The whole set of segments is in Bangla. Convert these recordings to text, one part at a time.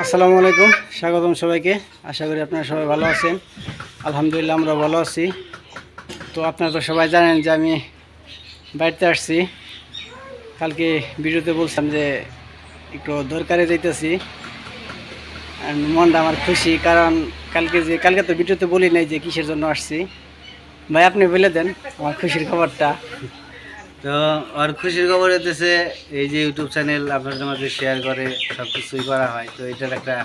আসসালামু আলাইকুম, স্বাগতম সবাইকে। আশা করি আপনারা সবাই ভালো আছেন। আলহামদুলিল্লাহ আমরা ভালো আছি। তো আপনারা তো সবাই জানেন যে আমি বাড়িতে আসছি। কালকে ভিডিওতে বলছিলাম যে একটু দরকারে যাইতেছি। আর মনটা আমার খুশি, কারণ কালকে তো ভিডিওতে বলি নাই যে কিসের জন্য আসছি। ভাই আপনি বলে দেন আমার খুশির খবরটা। তো আর খুশির খবর হতেছে এই যে ইউটিউব চ্যানেল আপনাদের মাঝে শেয়ার করে সব কিছুই করা হয়। তো এটার একটা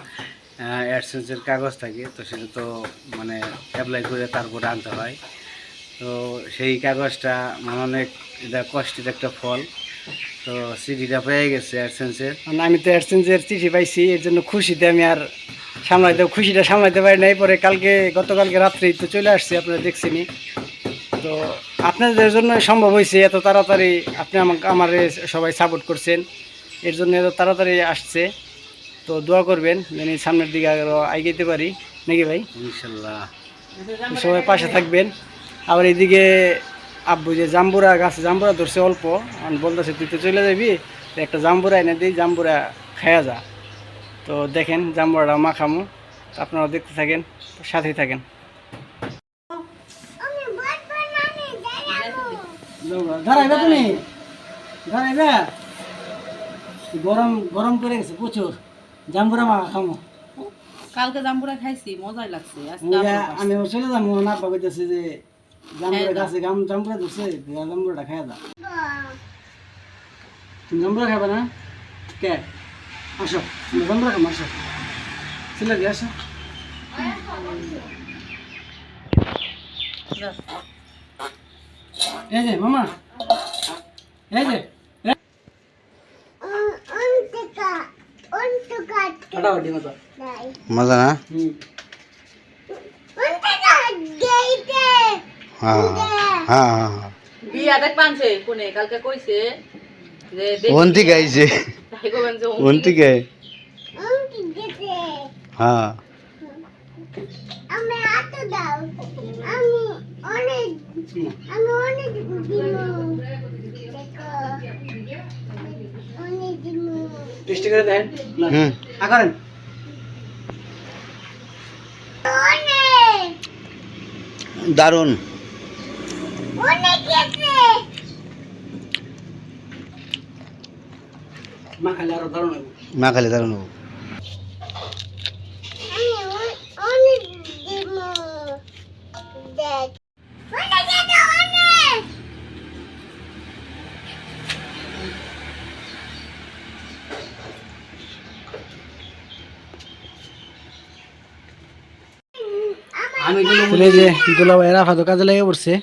অ্যাডসেন্সের কাগজ থাকে, তো সেটা তো মানে অ্যাপ্লাই করে তারপরে আনতে হয়। তো সেই কাগজটা মানে অনেক এটা কষ্টের একটা ফল। তো সিডিটা পেয়ে গেছে অ্যাডসেন্সের। মানে আমি তো অ্যাডসেন্সের চিঠি পাইছি, এর জন্য খুশিতে আমি আর খুশিটা সামলাইতে পারি নাই। পরে গতকালকে রাত্রেই তো চলে আসছি, আপনারা দেখছেনি। তো আপনাদের জন্য সম্ভব হয়েছে এত তাড়াতাড়ি, আপনি আমারে সবাই সাপোর্ট করছেন, এর জন্য এত তাড়াতাড়ি আসছে। তো দোয়া করবেন যেন সামনের দিকে আরও এগিয়ে পারি, নাকি ভাই? ইনশাল্লাহ সবাই পাশে থাকবেন। আবার এইদিকে আব্বু যে জাম্বুরা ধরছে অল্প, আমি বলতেছে তুই তো চলে যাবি, তো একটা জাম্বুরা এনে দিই, জাম্বুরা খায়া যা। তো দেখেন জাম্বুরাটা মাখামু, আপনারা দেখতে থাকেন, সাথেই থাকেন। দাঁড়াইবে তুমি, দাঁড়াইবে। গরম গরম করে গেছে প্রচুর, জাম্বুরা মাখা খামো। কালকে জাম্বুরা খাইছি, মজাই লাগছে। আমি চলে যাবো, না পাইতেছে যে জাম্বুরা গাছে জাম্বুরা ধরছে, জাম্বুরাটা খাইয়া দা। তুমি জাম্বুরা খাবে না? কে? আসো জাম্বুরা খাবো, আসো ছেলে দিয়ে আসো। এই যে মামা, এই যে মজা না? বিয়া দেখ পানছে কোনে কালকে কইছে যে ওন্তি গাইছে, তাই কইবেন যে ওন্তি গায়। হ্যাঁ আমি আতো দাও, আমি অনেক টেস্টি করে দেন। করেন দারুন। মা খালি আরো দারুণ হবে। মা খালি দারুন হবো। যে দুলাভাই রাফা তো কাজে লেগে পড়ছে,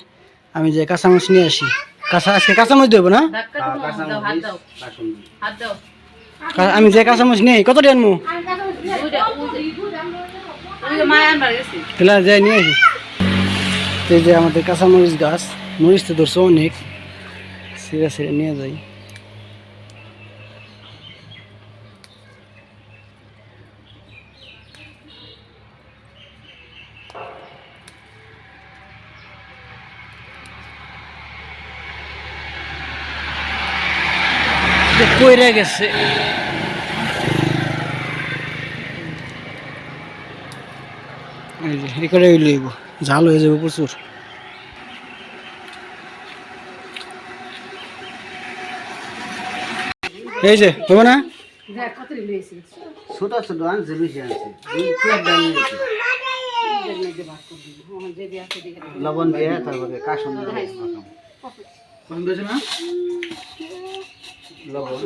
আমি যে কাঁচামরিচ নিয়ে আসি। আজকে কাঁচামরিচ দেবো না? আমি যে কাঁচামরিচ নিয়ে কত টাকা আনবো? যাই নিয়ে আসি। এই যে আমাদের কাঁচামরিচ গাছ, মরিচ তো ধরছে অনেক, সিরা সিরা নিয়ে যাই। কইরা গেছে, এই যে এখানে লইব, ঝাল হয়ে যাবে প্রচুর। এই যে হবে না? ছোট ছোট আনছে, বেশি আনছে। লবণ দিয়ে তারপরে কাসন দিয়ে না লবণ।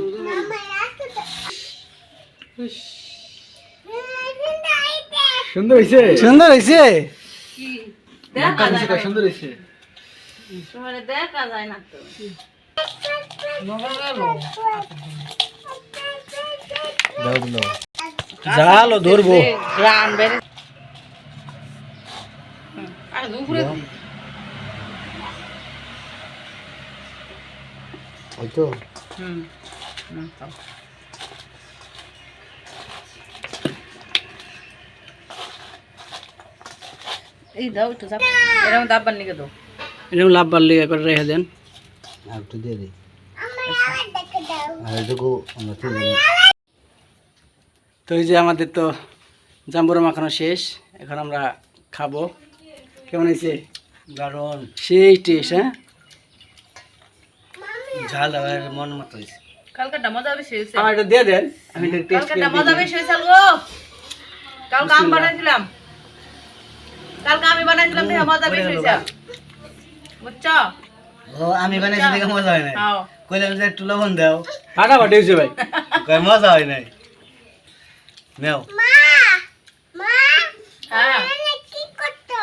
সুন্দর হয়েছে, সুন্দর হয়েছে, সুন্দর হয়েছে। দেখা যায় না তো। জালও ধরবো। রান বেরে আর দুপুরে ওই তো এই দাও একটু চাপ, এরকম দাবার নিকে দাও, এরকম লাভ বার লেগে করে রেখে দেন। আর একটু দিয়ে দিই, আর এটুকু আমরা তুলে নিই। তো এই যে আমাদের তো জাম্বুরা মাখানো শেষ, এখন আমরা খাবো। কেমন হয়েছে? দারুণ সেই টেস্ট, হ্যাঁ। ঝাল আর মন মতো হয়েছে। কালকেটা মজা বেশি হয়েছে। আমার এটা দিয়ে দেন, আমি এটা টেস্ট কালকেটা করে মজা দিই। বেশি হয়েছে গো। কালকে আমি বানাইছিলাম। কালকে আমি বানাইছিলাম দেখে মজা বেশি হয়েছে। বুঝছো? ও আমি বানাইছি দেখে মজা হয় নাই। হ্যাঁ। কইলাম যে একটু লবণ দাও, ফাটাফাটি হয়েছে ভাই। কই মজা হয় নাই। নেও মা মা হ্যাঁ। কি করতো?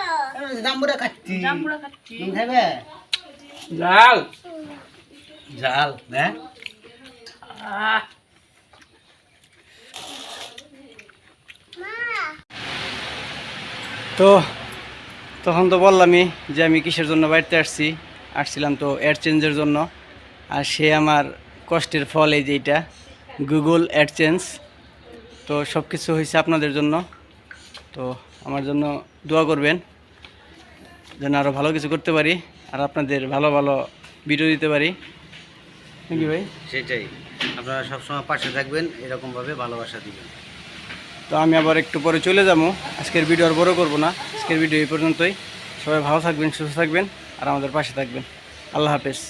জাম্বুরা খাচ্ছি। জাম্বুরা খাচ্ছি। তুমি খাবে? লাল ঝাল না? আহ, মা তো তখন তো বললামই যে আমি কিসের জন্য বাড়িতে আসছিলাম তো অ্যাডচেঞ্জের জন্য। আর সে আমার কষ্টের ফল এই যে এটা গুগল অ্যাডসেন্স। তো সব কিছু হয়েছে আপনাদের জন্য। তো আমার জন্য দোয়া করবেন যেন আরও ভালো কিছু করতে পারি আর আপনাদের ভালো ভালো ভিডিও দিতে পারি, নাকি ভাই? সেটাই, আপনারা সবসময় পাশে থাকবেন, এরকমভাবে ভালোবাসা দিবেন। তো আমি আবার একটু পরে চলে যাবো। আজকের ভিডিও আর বড় করবো না, আজকের ভিডিও এই পর্যন্তই। সবাই ভালো থাকবেন, সুস্থ থাকবেন আর আমাদের পাশে থাকবেন। আল্লাহ হাফেজ।